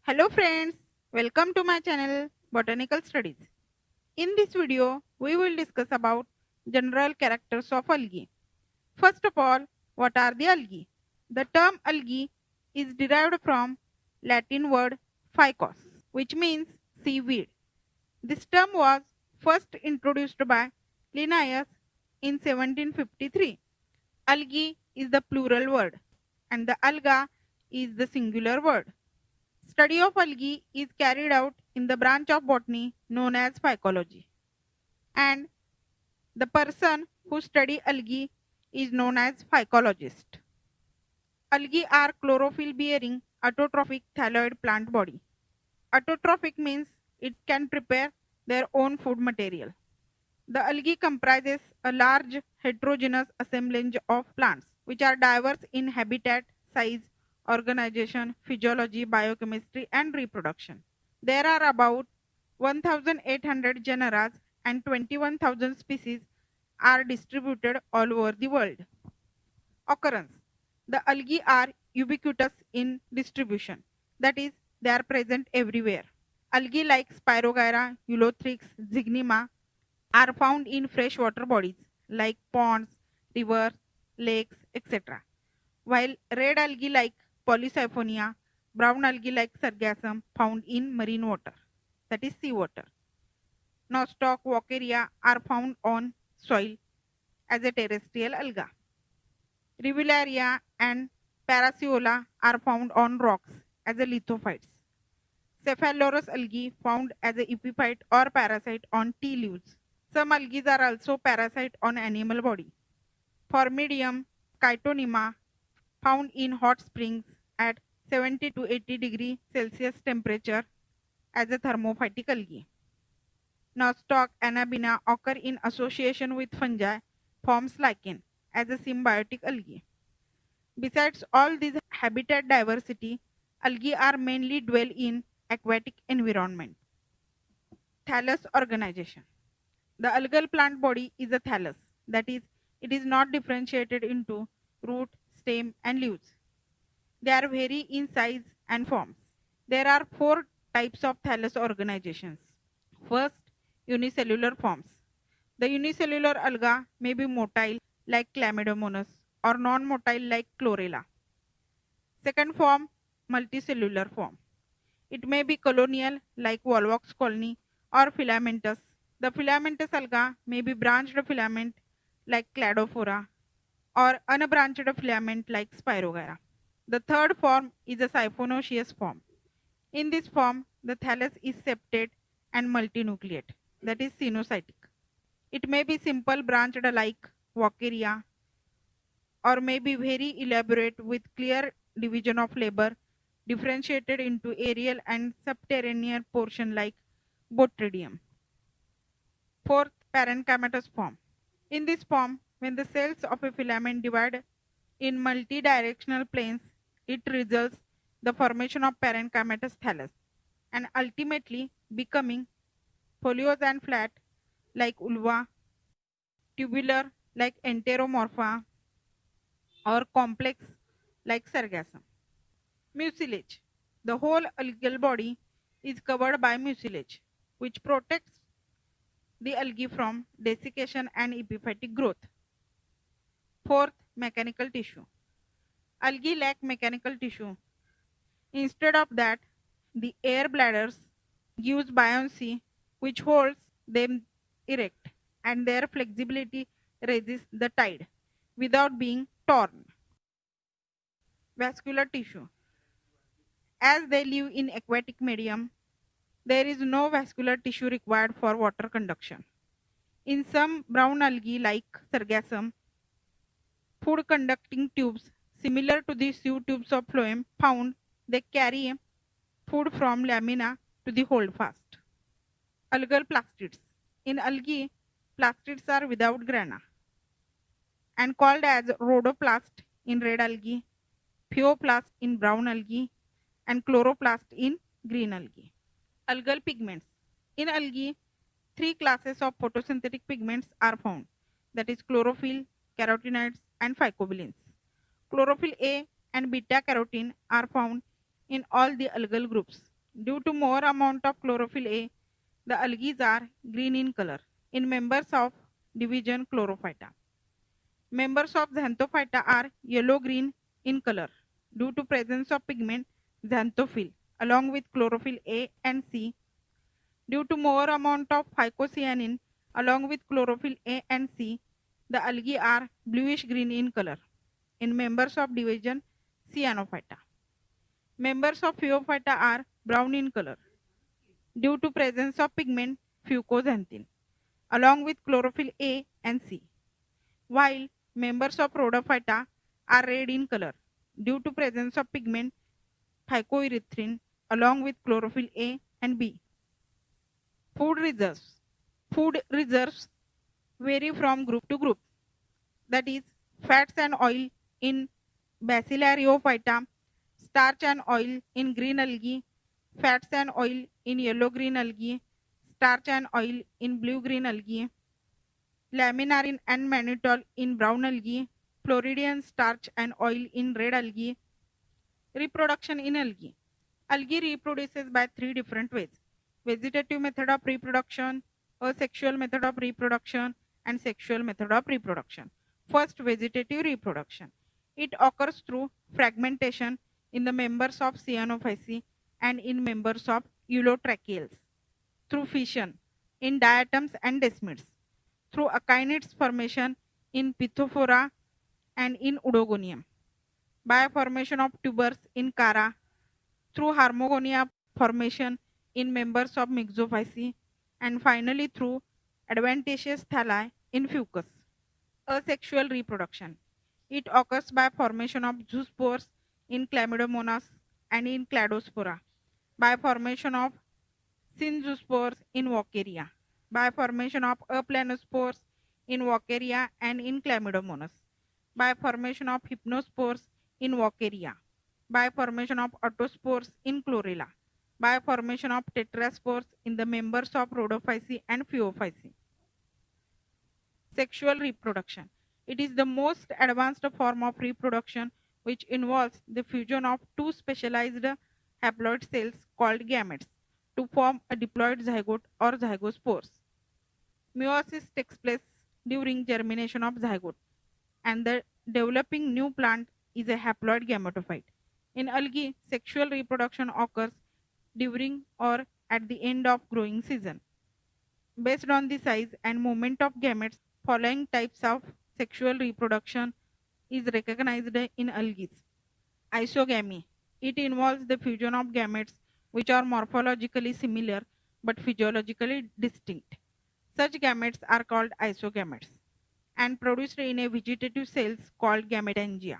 Hello friends, welcome to my channel Botanical Studies. In this video, we will discuss about general characters of algae. First of all, what are the algae? The term algae is derived from Latin word phycos, which means seaweed. This term was first introduced by Linnaeus in 1753. Algae is the plural word and the alga is the singular word. Study of algae is carried out in the branch of botany known as phycology, and the person who study algae is known as phycologist. Algae are chlorophyll bearing autotrophic thalloid plant body. Autotrophic means it can prepare their own food material. The algae comprises a large heterogeneous assemblage of plants which are diverse in habitat, size, organization, physiology, biochemistry, and reproduction. There are about 1,800 genera and 21,000 species are distributed all over the world. Occurrence. The algae are ubiquitous in distribution, that is, they are present everywhere. Algae like Spirogyra, Ulothrix, Zygnema are found in freshwater bodies like ponds, rivers, lakes, etc. While red algae like Polysiphonia, brown algae like Sargassum found in marine water, that is seawater. Nostoc, Walkeria are found on soil as a terrestrial alga. Rivularia and Paraceola are found on rocks as a lithophytes. Cephalorus algae found as a epiphyte or parasite on tea leaves. Some algae are also parasite on animal body. Formidium Chitonema found in hot springs at 70 to 80 degree Celsius temperature as a thermophytic algae. Nostoc Anabina occur in association with fungi, forms lichen as a symbiotic algae. Besides all this habitat diversity, algae are mainly dwell in aquatic environment. Thallus organization. The algal plant body is a thallus, that is, it is not differentiated into root, stem, and leaves. They are vary in size and forms. There are four types of thallus organizations. First, unicellular forms. The unicellular alga may be motile like Chlamydomonas or non-motile like Chlorella. Second form, multicellular form. It may be colonial like Volvox colony or filamentous. The filamentous alga may be branched filament like Cladophora or unbranched filament like Spirogyra. The third form is a siphonoecious form. In this form, the thallus is septate and multinucleate, that is cenocytic. It may be simple branched like Walkeria or may be very elaborate with clear division of labor differentiated into aerial and subterranean portion like Botredium. Fourth, parenchymatous form. In this form, when the cells of a filament divide in multi-directional planes, it results the formation of parenchymatous thallus and ultimately becoming foliose and flat like ulva, tubular like enteromorpha, or complex like sargassum. Mucilage. The whole algal body is covered by mucilage, which protects the algae from desiccation and epiphytic growth. Fourth, mechanical tissue. Algae lack mechanical tissue. Instead of that, the air bladders gives buoyancy which holds them erect and their flexibility resists the tide without being torn. Vascular tissue. As they live in aquatic medium, there is no vascular tissue required for water conduction. In some brown algae like Sargassum, food conducting tubes similar to the sieve tubes of phloem found, they carry food from lamina to the holdfast. Algal plastids. In algae, plastids are without grana and called as rhodoplast in red algae, pheoplast in brown algae, and chloroplast in green algae. Algal pigments. In algae, three classes of photosynthetic pigments are found, that is chlorophyll, carotenoids, and phycobilins. Chlorophyll A and beta carotene are found in all the algal groups. Due to more amount of chlorophyll A, the algae are green in color. In members of division Chlorophyta, members of Xanthophyta are yellow-green in color due to presence of pigment xanthophyll along with chlorophyll A and C. Due to more amount of phycocyanin along with chlorophyll A and C, the algae are bluish-green in color. In members of division Cyanophyta, members of Phaeophyta are brown in color due to presence of pigment fucoxanthin along with chlorophyll A and C, while members of Rhodophyta are red in color due to presence of pigment phycoerythrin along with chlorophyll A and B. Food reserves. Food reserves vary from group to group. That is, fats and oil in Bacillariophyta, starch and oil in green algae, fats and oil in yellow-green algae, starch and oil in blue-green algae, laminarin and mannitol in brown algae, Floridian starch and oil in red algae. Reproduction in algae. Algae reproduces by three different ways: vegetative method of reproduction, asexual method of reproduction, and sexual method of reproduction. First, vegetative reproduction. It occurs through fragmentation in the members of Cyanophyceae and in members of Eulotracheales, through fission in diatoms and desmids, through akinete formation in Pithophora and in Oedogonium, by formation of tubers in Chara, through Harmogonia formation in members of Myxophyceae, and finally through adventitious thalli in Fucus. Asexual reproduction. It occurs by formation of zoospores in Chlamydomonas and in Cladospora, by formation of synzoospores in Walkeria, by formation of aplanospores in Walkeria and in Chlamydomonas, by formation of hypnospores in Walkeria, by formation of autospores in Chlorella, by formation of tetraspores in the members of Rhodophyceae and Phaeophyceae. Sexual reproduction. It is the most advanced form of reproduction which involves the fusion of two specialized haploid cells called gametes to form a diploid zygote or zygospores. Meiosis takes place during germination of zygote, and the developing new plant is a haploid gametophyte. In algae, sexual reproduction occurs during or at the end of growing season. Based on the size and movement of gametes, following types of sexual reproduction is recognized in algae. Isogamy. It involves the fusion of gametes which are morphologically similar but physiologically distinct. Such gametes are called isogametes and produced in a vegetative cells called gametangia.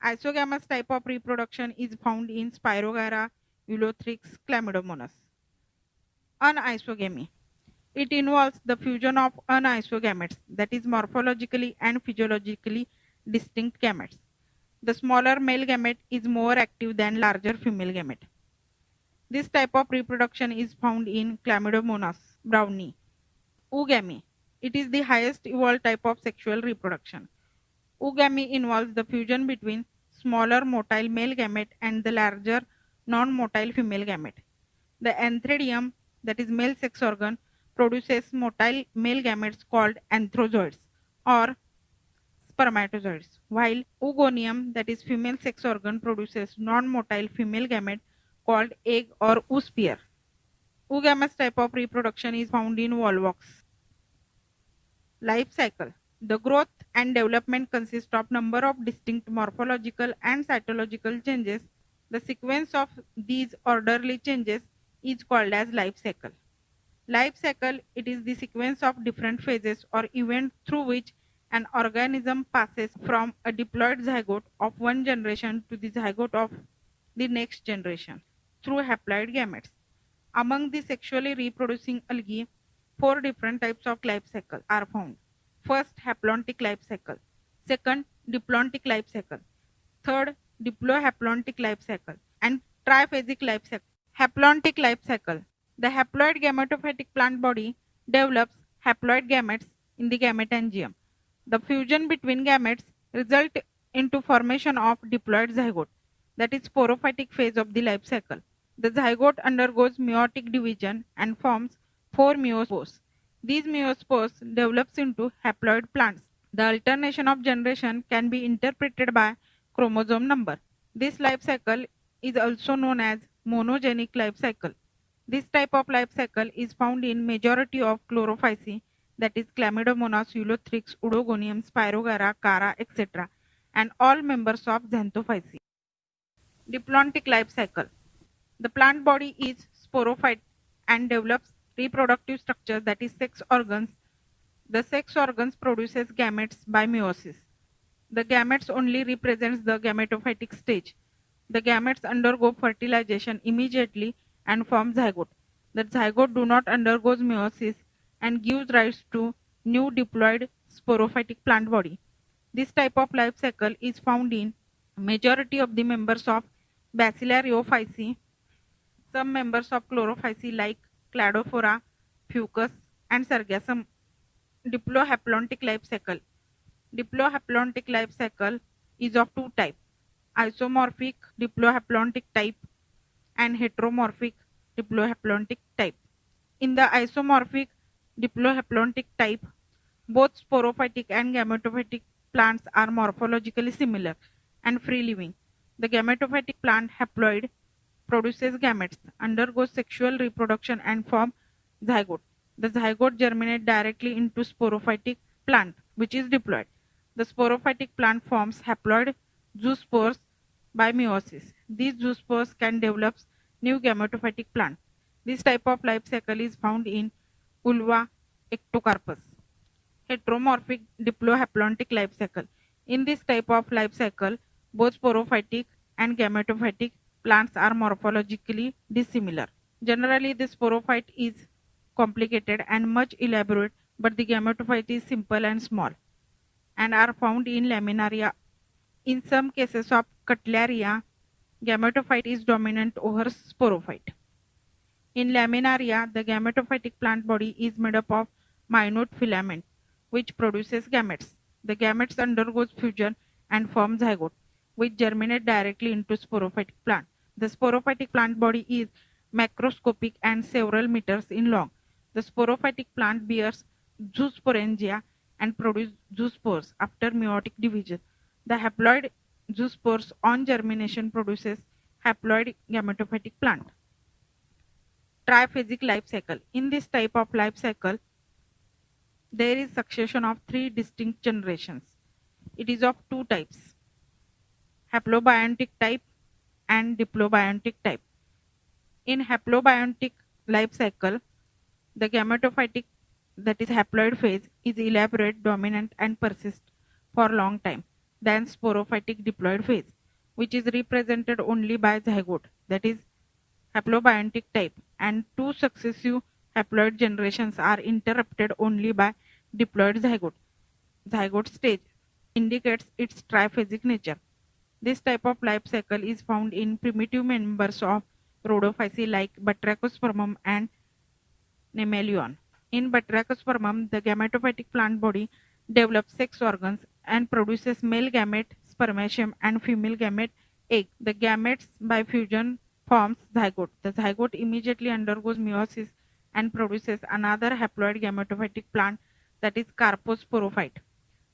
Isogamous type of reproduction is found in Spirogyra, Ulothrix, Chlamydomonas. Anisogamy. It involves the fusion of anisogametes, that is morphologically and physiologically distinct gametes. The smaller male gamete is more active than larger female gamete. This type of reproduction is found in Chlamydomonas brownie. Oogamy. It is the highest evolved type of sexual reproduction. Oogamy involves the fusion between smaller motile male gamete and the larger non-motile female gamete. The antheridium, that is male sex organ, produces motile male gametes called anthrozoids or spermatozoids, while oogonium, that is female sex organ, produces non-motile female gamete called egg or oosphere. Oogamous type of reproduction is found in volvox. Life cycle. The growth and development consist of number of distinct morphological and cytological changes. The sequence of these orderly changes is called as life cycle. Life cycle, it is the sequence of different phases or events through which an organism passes from a diploid zygote of one generation to the zygote of the next generation through haploid gametes. Among the sexually reproducing algae, 4 different types of life cycle are found. First, haplontic life cycle. Second, diplontic life cycle. Third, diplohaplontic life cycle. And triphasic life cycle. Haplontic life cycle. The haploid gametophytic plant body develops haploid gametes in the gametangium. The fusion between gametes result into formation of diploid zygote, that is sporophytic phase of the life cycle. The zygote undergoes meiotic division and forms 4 meiospores. These meiospores develops into haploid plants. The alternation of generation can be interpreted by chromosome number. This life cycle is also known as monogenic life cycle. This type of life cycle is found in majority of chlorophyceae, that is Chlamydomonas, Ulothrix, Oedogonium, Spirogyra, Chara, etc., and all members of Xanthophyceae. Diplontic life cycle. The plant body is sporophyte and develops reproductive structure, that is sex organs. The sex organs produces gametes by meiosis. The gametes only represents the gametophytic stage. The gametes undergo fertilization immediately and form zygote. The zygote do not undergoes meiosis and gives rise to new diploid sporophytic plant body. This type of life cycle is found in majority of the members of Bacillariophyceae, some members of Chlorophyceae like Cladophora, Fucus, and Sargassum. Diplohaplontic life cycle. Diplohaplontic life cycle is of two types: isomorphic diplohaplontic type and heteromorphic diplohaplontic type. In the isomorphic diplohaplontic type, both sporophytic and gametophytic plants are morphologically similar and free living. The gametophytic plant haploid produces gametes, undergoes sexual reproduction and form zygote. The zygote germinate directly into sporophytic plant, which is diploid. The sporophytic plant forms haploid zoospores by meiosis. These zoospores can develop new gametophytic plant. This type of life cycle is found in Ulva ectocarpus. Heteromorphic diplohaplontic life cycle. In this type of life cycle, both sporophytic and gametophytic plants are morphologically dissimilar. Generally, the sporophyte is complicated and much elaborate, but the gametophyte is simple and small, and are found in laminaria. In some cases of Cutlaria, gametophyte is dominant over sporophyte. In laminaria, the gametophytic plant body is made up of minute filament, which produces gametes. The gametes undergoes fusion and form zygote, which germinate directly into sporophytic plant. The sporophytic plant body is macroscopic and several meters in long. The sporophytic plant bears zoosporangia and produces zoospores after meiotic division. The haploid zoospores on germination produces haploid gametophytic plant. Triphasic life cycle. In this type of life cycle, there is succession of 3 distinct generations. It is of 2 types: haplobiontic type and diplobiontic type. In haplobiontic life cycle, the gametophytic, that is haploid phase, is elaborate, dominant and persists for long time than sporophytic diploid phase, which is represented only by zygote, that is haplobiontic type, and 2 successive haploid generations are interrupted only by diploid zygote. Zygote stage indicates its triphasic nature. This type of life cycle is found in primitive members of Rhodophyceae like Batrachospermum and Mammalion. In Batrachospermum, the gametophytic plant body develops sex organs and produces male gamete spermatium and female gamete egg. The gametes by fusion forms zygote. The zygote immediately undergoes meiosis and produces another haploid gametophytic plant, that is carposporophyte.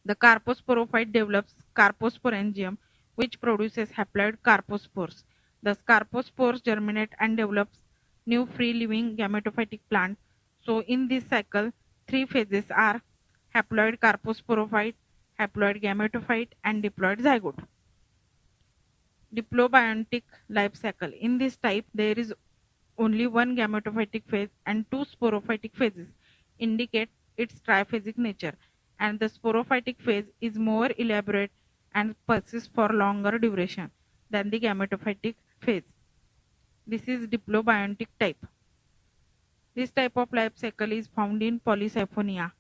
The carposporophyte develops carposporangium, which produces haploid carpospores. The carpospores germinate and develops new free living gametophytic plant. So in this cycle, 3 phases are haploid carposporophyte, haploid gametophyte and diploid zygote. Diplobiontic life cycle. In this type, there is only one gametophytic phase and 2 sporophytic phases, indicate its triphasic nature, and the sporophytic phase is more elaborate and persists for longer duration than the gametophytic phase. This is diplobiontic type. This type of life cycle is found in Polysiphonia.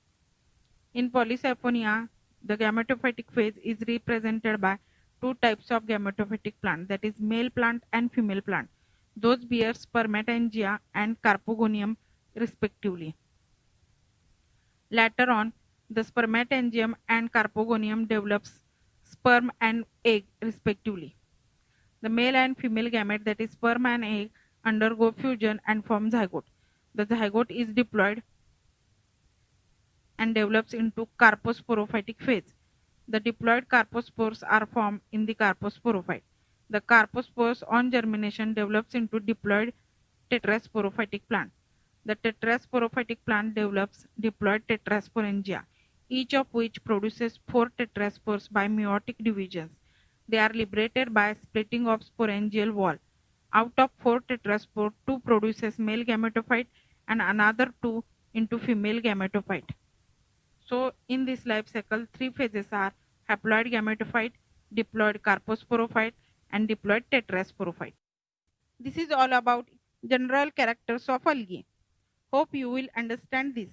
In Polysiphonia, the gametophytic phase is represented by 2 types of gametophytic plant, that is male plant and female plant. Those bear spermatangia and carpogonium respectively. Later on, the spermatangium and carpogonium develops sperm and egg respectively. The male and female gamete, that is sperm and egg, undergo fusion and form zygote. The zygote is diploid and develops into carposporophytic phase. The diploid carpospores are formed in the carposporophyte. The carpospores on germination develops into diploid tetrasporophytic plant. The tetrasporophytic plant develops diploid tetrasporangia, each of which produces 4 tetraspores by meiotic divisions. They are liberated by splitting of sporangial wall. Out of 4 tetraspore, 2 produces male gametophyte and another 2 into female gametophyte. So in this life cycle, 3 phases are haploid gametophyte, diploid carposporophyte, and diploid tetrasporophyte. This is all about general characters of algae. Hope you will understand this.